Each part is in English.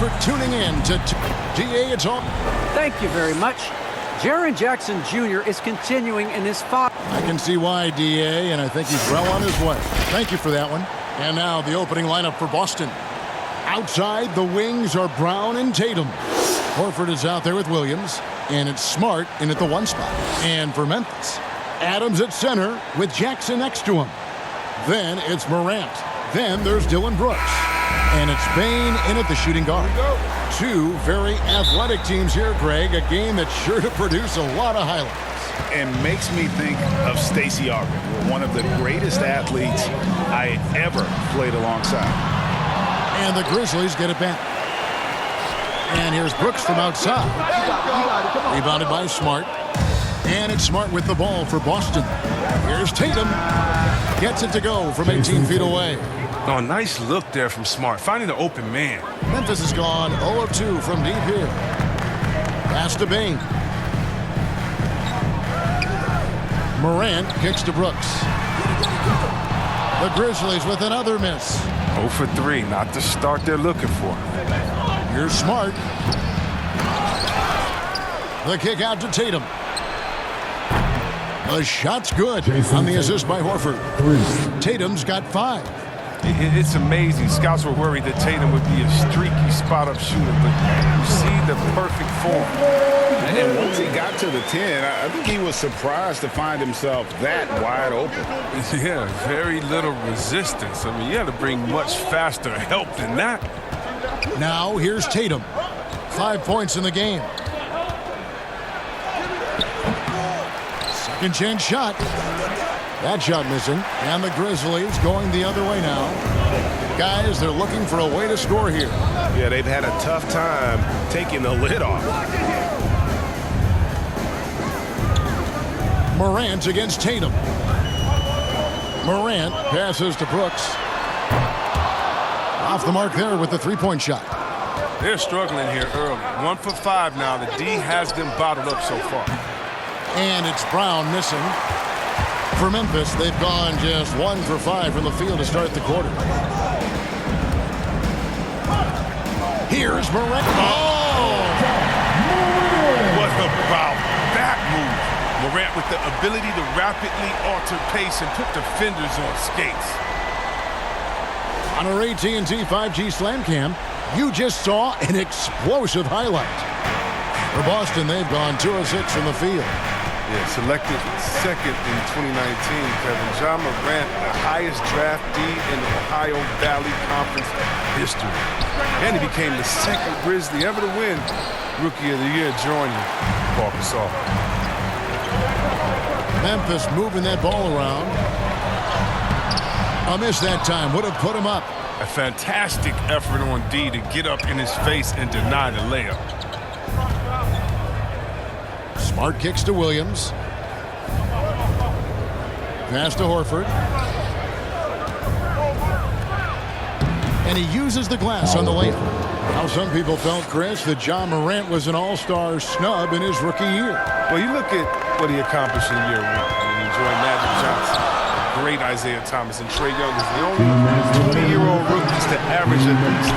for tuning in to DA. It's on. Thank you very much. Jaren Jackson Jr. is continuing in his I can see why, DA, and I think he's well on his way. Thank you for that one. And now the opening lineup for Boston. Outside, the wings are Brown and Tatum. Horford is out there with Williams, and it's Smart in at the 1 spot. And for Memphis, Adams at center with Jackson next to him. Then it's Morant. Then there's Dylan Brooks. And it's Bane in at the shooting guard. Two very athletic teams here, Greg. A game that's sure to produce a lot of highlights. And makes me think of Stacey Augmon, one of the greatest athletes I ever played alongside. And the Grizzlies get it back. And here's Brooks from outside. Rebounded by Smart. And it's Smart with the ball for Boston. Here's Tatum. Gets it to go from 18 feet away. Oh, nice look there from Smart, finding the open man. Memphis has gone 0 of 2 from deep here. Pass to Bane. Morant kicks to Brooks. The Grizzlies with another miss. 0 for 3, not the start they're looking for. Here's Smart. The kick out to Tatum. The shot's good on the assist by Horford. Tatum's got 5. It's amazing. Scouts were worried that Tatum would be a streaky spot-up shooter, but you see the perfect form. And once he got to the 10, I think he was surprised to find himself that wide open. Yeah, very little resistance. I mean, you had to bring much faster help than that. Now here's Tatum. 5 points in the game. Second chance shot. That shot missing. And the Grizzlies going the other way now. Guys, they're looking for a way to score here. Yeah, they've had a tough time taking the lid off. Morant against Tatum. Morant passes to Brooks. Off the mark there with the 3-point shot. They're struggling here early. 1 for 5 now. The D has them bottled up so far. And it's Brown missing. For Memphis, they've gone just 1 for 5 from the field to start the quarter. Here's Morant. Oh! What about that move? Morant with the ability to rapidly alter pace and put defenders on skates. On our AT&T 5G Slam Cam, you just saw an explosive highlight. For Boston, they've gone 2 of 6 from the field. Yeah, selected second in 2019, Kevin. Ja Morant, the highest draftee in the Ohio Valley Conference history. And he became the second Grizzly ever to win Rookie of the Year, joining Paul Gasol. Memphis moving that ball around. A miss that time would have put him up. A fantastic effort on D to get up in his face and deny the layup. Smart kicks to Williams. Pass to Horford. And he uses the glass on the layup. Now some people felt, Chris, that Ja Morant was an all-star snub in his rookie year. Well, you look at what he accomplished in year 1. I mean, he joined Magic Johnson, great Isaiah Thomas, and Trae Young is the only 20-year-old rookies to average at least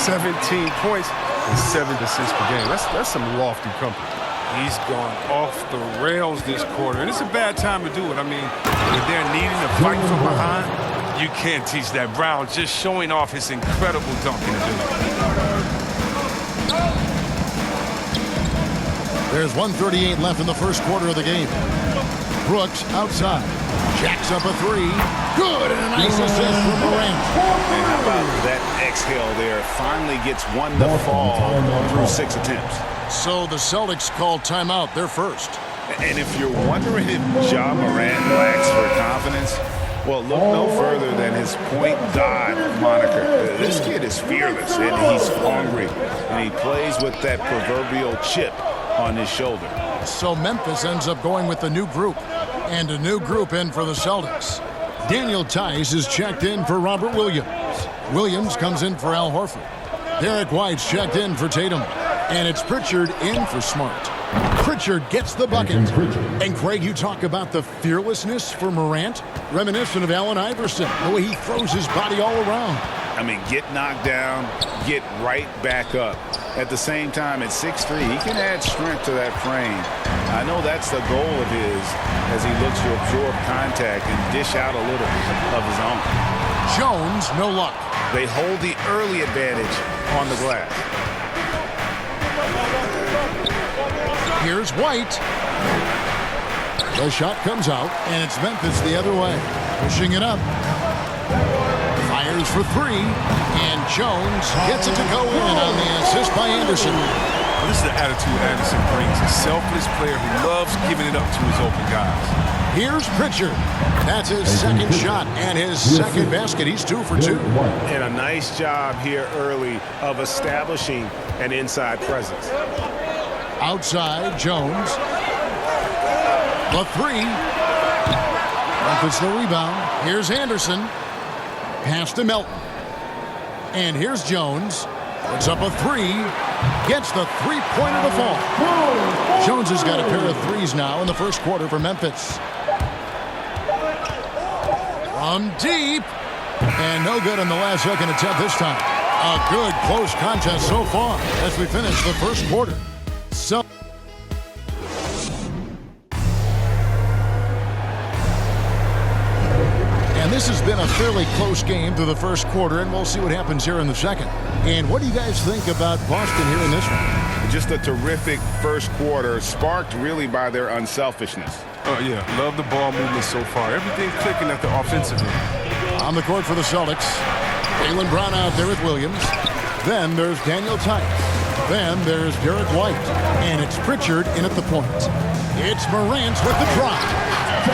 17 points and 7 assists per game. That's some lofty company. He's gone off the rails this quarter, and it's a bad time to do it. I mean, when they're needing to fight from behind, you can't teach that. Brown just showing off his incredible dunking ability. There's 1:38 left in the first quarter of the game. Brooks outside. Jacks up a 3. Good, and a nice assist from Morant. And how about that exhale there? Finally gets one to fall through 6 attempts. So the Celtics called timeout. They're first. And if you're wondering if Ja Morant lacks for confidence, well, look no further than his point guard moniker. This kid is fearless, and he's hungry, and he plays with that proverbial chip on his shoulder. So Memphis ends up going with the new group, and a new group in for the Celtics. Daniel Tice is checked in for Robert Williams. Williams comes in for Al Horford. Derek White's checked in for Tatum. And it's Pritchard in for Smart. Pritchard gets the bucket. And Craig, you talk about the fearlessness for Morant, reminiscent of Allen Iverson, the way he throws his body all around. I mean, get knocked down, get right back up. At the same time, at 6'3", he can add strength to that frame. I know that's the goal of his as he looks to absorb contact and dish out a little of his own. Jones, no luck. They hold the early advantage on the glass. Here's White. The shot comes out, and it's Memphis the other way. Pushing it up. Fires for three, and Jones gets it to go in on the assist by Anderson. Well, this is the attitude Anderson brings. A selfless player who loves giving it up to his open guys. Here's Pritchard. That's his second shot and his second basket. He's 2 for 2. And a nice job here early of establishing an inside presence. Outside, Jones. The three. Memphis the rebound. Here's Anderson. Pass to Melton. And here's Jones. Puts up a three. Gets the three-pointer to fall. Jones has got a pair of threes now in the first quarter for Memphis. From deep. And no good in the last second attempt this time. A good close contest so far as we finish the first quarter. So this has been a fairly close game through the first quarter, and we'll see what happens here in the second. And what do you guys think about Boston here in this one? Just a terrific first quarter, sparked really by their unselfishness. Oh, yeah. Love the ball movement so far. Everything clicking at the offensive end. On the court for the Celtics, Jaylen Brown out there with Williams. Then there's Daniel Tice. Then there's Derek White. And it's Pritchard in at the point. It's Morant with the drive.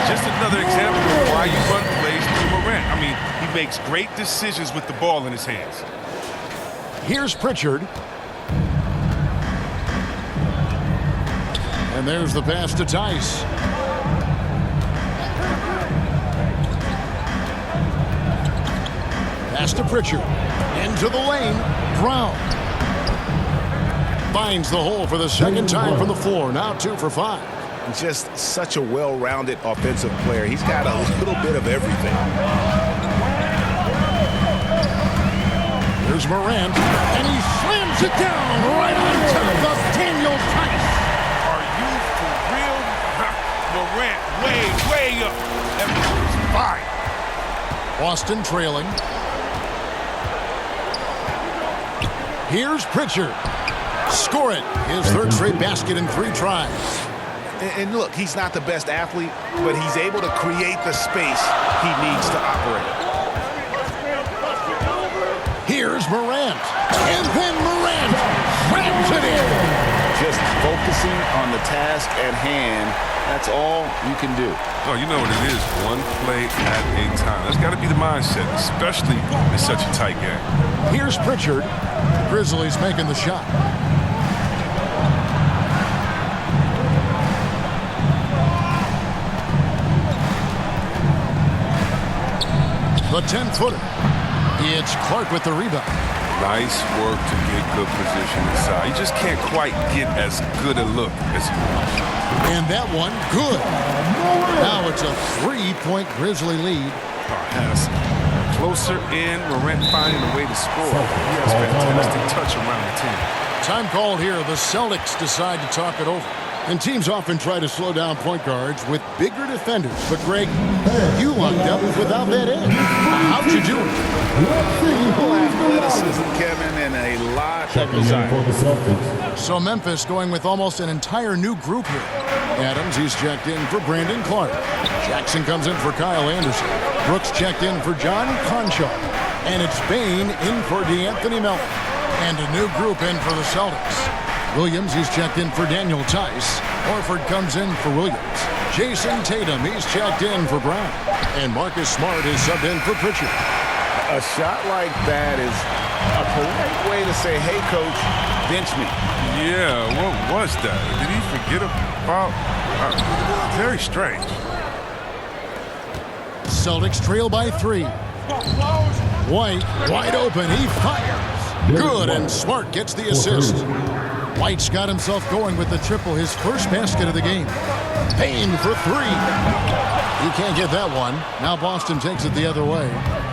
Just another example of why you run plays to Morant. I mean, he makes great decisions with the ball in his hands. Here's Pritchard. And there's the pass to Tice. Pass to Pritchard. Into the lane. Brown. Finds the hole for the second time from the floor. Now 2 for 5. Just such a well-rounded offensive player. He's got a little bit of everything. Here's Morant, and he slams it down right on top of Daniel Tice. Are you for real? Morant way up. That was fire. Boston trailing. Here's Pritchard. Score it. His third straight basket in 3 tries. And look, he's not the best athlete, but he's able to create the space he needs to operate. Here's Morant. And then Morant slams it in. Just focusing on the task at hand, that's all you can do. Oh, you know what it is. One play at a time. That's got to be the mindset, especially in such a tight game. Here's Pritchard. Grizzlies making the shot. The 10-footer. It's Clark with the rebound. Nice work to get good position inside. You just can't quite get as good a look as he wants. And that one, good. Now it's a 3-point Grizzly lead. Closer in, Morant finding a way to score. He has fantastic touch around the team. Time called here. The Celtics decide to talk it over. And teams often try to slow down point guards with bigger defenders. But, Greg, you lucked up without that edge. How'd you do it? Athleticism, Kevin, and a lot of desire. So Memphis going with almost an entire new group here. Adams, he's checked in for Brandon Clark. Jackson comes in for Kyle Anderson. Brooks checked in for John Conchar. And it's Bane in for DeAnthony Melton. And a new group in for the Celtics. Williams, he's checked in for Daniel Tice. Horford comes in for Williams. Jason Tatum, he's checked in for Brown. And Marcus Smart is subbed in for Pritchard. A shot like that is a polite way to say, hey, coach, bench me. Yeah, what was that? Did he forget about? Very strange. Celtics trail by 3. White, wide open, he fires. Good, and Smart gets the assist. White's got himself going with the triple, his first basket of the game. Payne for 3. You can't get that one. Now Boston takes it the other way.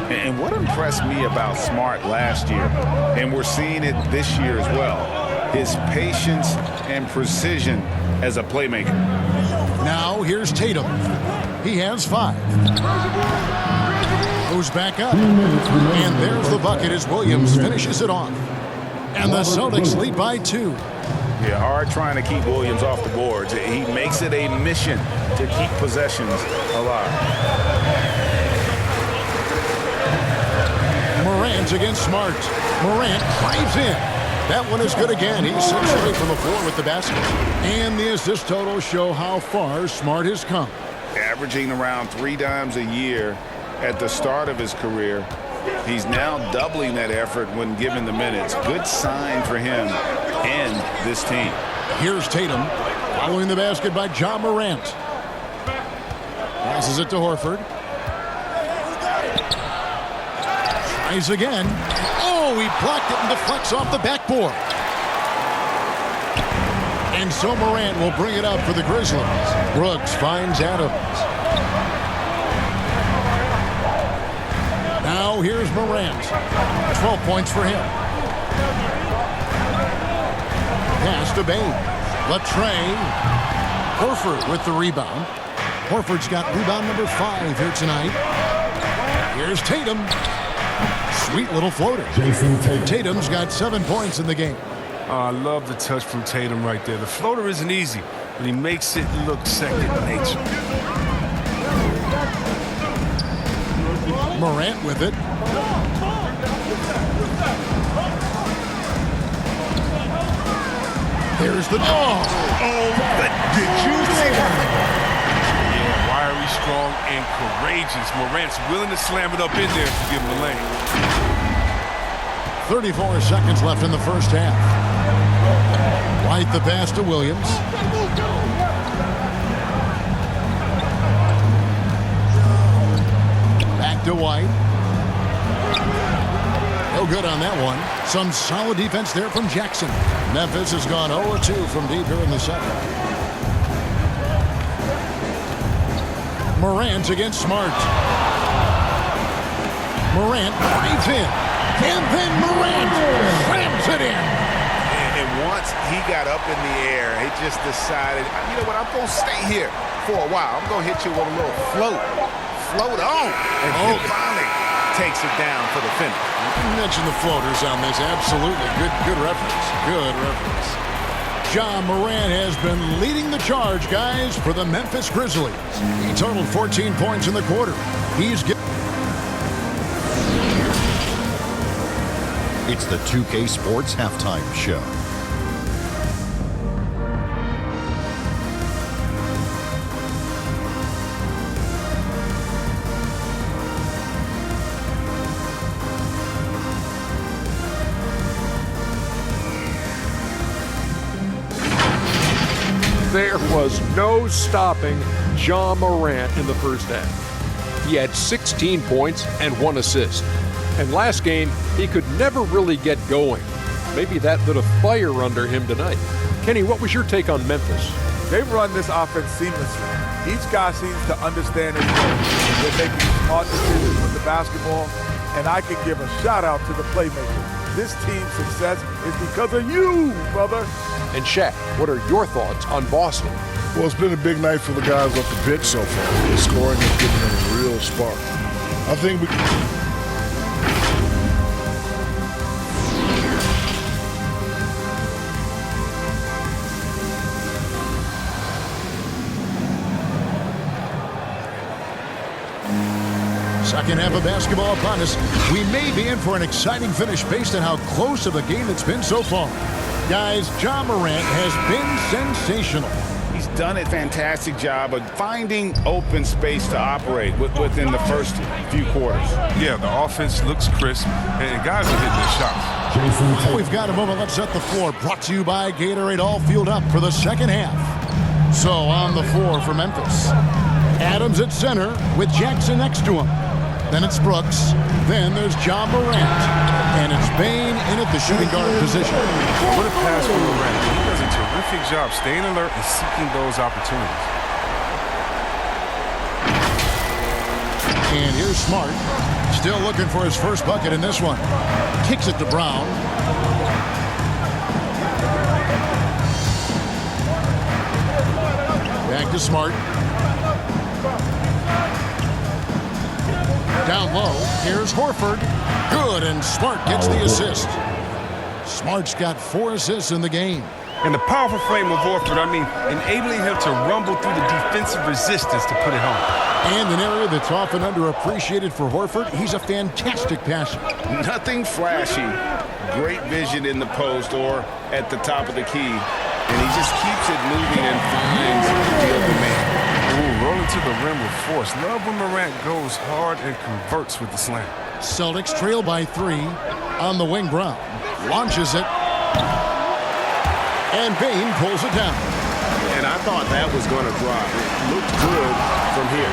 And what impressed me about Smart last year, and we're seeing it this year as well, his patience and precision as a playmaker. Now here's Tatum. He has 5. Goes back up. And there's the bucket as Williams finishes it off. And the Celtics lead by 2. Yeah, hard trying to keep Williams off the boards. He makes it a mission to keep possessions alive. Morant against Smart. Morant drives in. That one is good again. He's 6 away from the floor with the basket. And the assist totals show how far Smart has come. Averaging around 3 dimes a year at the start of his career. He's now doubling that effort when given the minutes. Good sign for him and this team. Here's Tatum following the basket by Ja Morant. Passes it to Horford. Tries again. Oh, he blocked it and deflects off the backboard. And so Morant will bring it up for the Grizzlies. Brooks finds Adams. Now here's Morant. 12 points for him. Pass to Bane. Latrey. Horford with the rebound. Horford's got rebound number 5 here tonight. Here's Tatum. Sweet little floater. Tatum's got 7 points in the game. I love the touch from Tatum right there. The floater isn't easy, but he makes it look second nature. Morant with it. There's the... Oh, but did you see that? Yeah, wiry, strong, and courageous. Morant's willing to slam it up in there to give him a lane. 34 seconds left in the first half. White the pass to Williams. Back to White. No good on that one. Some solid defense there from Jackson. Memphis has gone 0-2 from deep here in the second. Morant against Smart. Morant drives in. And then Morant slams it in. And once he got up in the air, he just decided, you know what, I'm going to stay here for a while. I'm going to hit you with a little float. Float on. And he finally takes it down for the finish. You mentioned the floaters on this. Absolutely. Good reference. Good reference. Ja Morant has been leading the charge, guys, for the Memphis Grizzlies. He totaled 14 points in the quarter. It's the 2K Sports Halftime Show. There was no stopping Ja Morant in the first half. He had 16 points and 1 assist. And last game, he could never really get going. Maybe that lit a fire under him tonight. Kenny, what was your take on Memphis? They run this offense seamlessly. Each guy seems to understand his role. They're making smart decisions with the basketball, and I can give a shout-out to the playmakers. This team's success is because of you, brother. And Shaq, what are your thoughts on Boston? Well, it's been a big night for the guys off the bench so far. The scoring has given them a real spark. I think we... Second half of basketball upon us. We may be in for an exciting finish based on how close of a game it's been so far. Guys, Ja Morant has been sensational. He's done a fantastic job of finding open space to operate within the first few quarters. Yeah, the offense looks crisp, and guys are hitting their shots. We've got a moment. Let's set the floor. Brought to you by Gatorade, all fueled up for the second half. So on the floor for Memphis. Adams at center with Jackson next to him. Then it's Brooks. Then there's Ja Morant. And it's Bane in at the shooting guard position. What a pass from Morant. He does a terrific job staying alert and seeking those opportunities. And here's Smart. Still looking for his first bucket in this one. Kicks it to Brown. Back to Smart. Down low, here's Horford. Good, and Smart gets the assist. Smart's got 4 assists in the game. And the powerful frame of Horford, enabling him to rumble through the defensive resistance to put it home. And an area that's often underappreciated for Horford, he's a fantastic passer. Nothing flashy. Great vision in the post or at the top of the key. And he just keeps it moving and finds the open man. Ooh, rolling to the rim with force. Love when Morant goes hard and converts with the slam. Celtics trail by 3 on the wing. Brown launches it. And Bane pulls it down. And I thought that was going to drop. It looked good from here.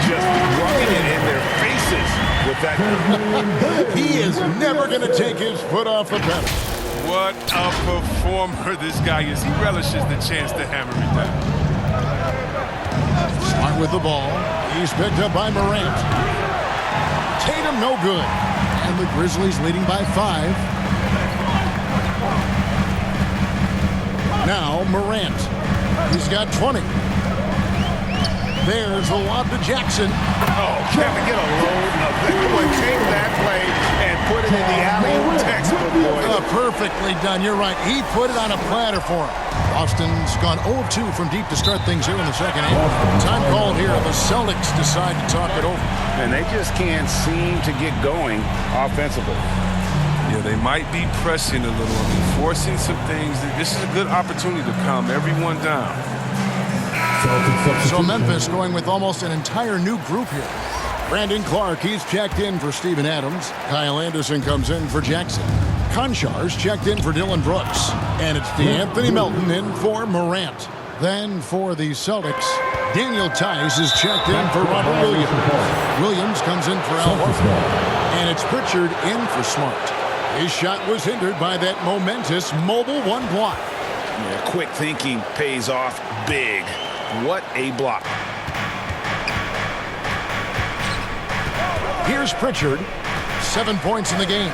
Just rubbing it in their faces with that. He is never going to take his foot off the pedal. What a performer this guy is. He relishes the chance to hammer it down. Smart with the ball. He's picked up by Morant. Tatum no good. And the Grizzlies leading by 5. Now Morant. He's got 20. There's the lob to Jackson. Oh, can we get a load of that? Boy, take that play and put it in the alley textbook, boy. Perfectly done. You're right. He put it on a platter for him. Boston's gone 0-2 from deep to start things here in the second half. Time called here. The Celtics decide to talk it over. And they just can't seem to get going offensively. Yeah, they might be pressing a little, forcing some things. This is a good opportunity to calm everyone down. So Memphis going with almost an entire new group here. Brandon Clark, he's checked in for Steven Adams. Kyle Anderson comes in for Jackson. Konchar's checked in for Dylan Brooks. And it's DeAnthony Melton in for Morant. Then for the Celtics, Daniel Tice is checked in for Robert Williams. Williams comes in for Al Horford. And it's Pritchard in for Smart. His shot was hindered by that momentous mobile 1 block. Yeah, quick thinking pays off big. What a block. Here's Pritchard. 7 points in the game.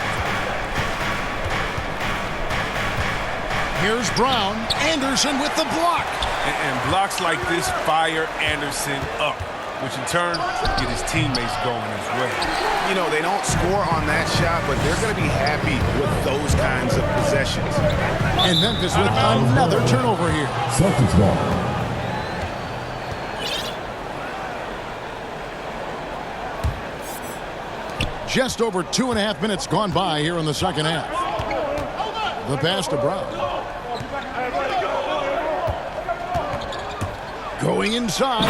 Here's Brown. Anderson with the block. And blocks like this fire Anderson up, which in turn get his teammates going as well. You know, they don't score on that shot, but they're going to be happy with those kinds of possessions. And Memphis with another turnover here. Celtics ball. Just over 2.5 minutes gone by here in the second half. The pass to Brown. Going inside,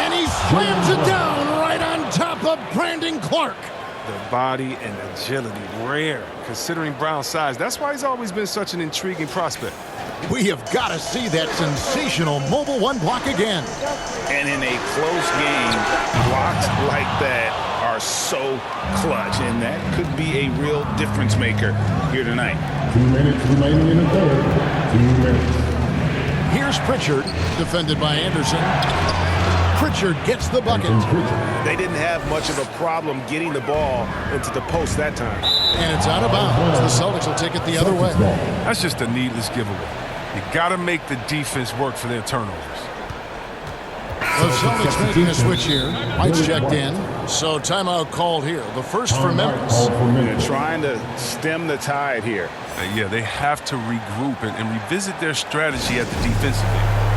and he slams it down right on top of Brandon Clark. The body and agility, rare, considering Brown's size. That's why he's always been such an intriguing prospect. We have got to see that sensational mobile 1 block again. And in a close game, blocks like that are so clutch, and that could be a real difference maker here tonight. 2 minutes remaining in the third. 2 minutes. Here's Pritchard, defended by Anderson. Pritchard gets the bucket. They didn't have much of a problem getting the ball into the post that time. And it's out of bounds. The Celtics will take it the other way. That's just a needless giveaway. You got to make the defense work for their turnovers. The Celtics making a switch here. White's checked in. So timeout called here. The first for Memphis. They're trying to stem the tide here. Yeah, they have to regroup and revisit their strategy at the defensive end.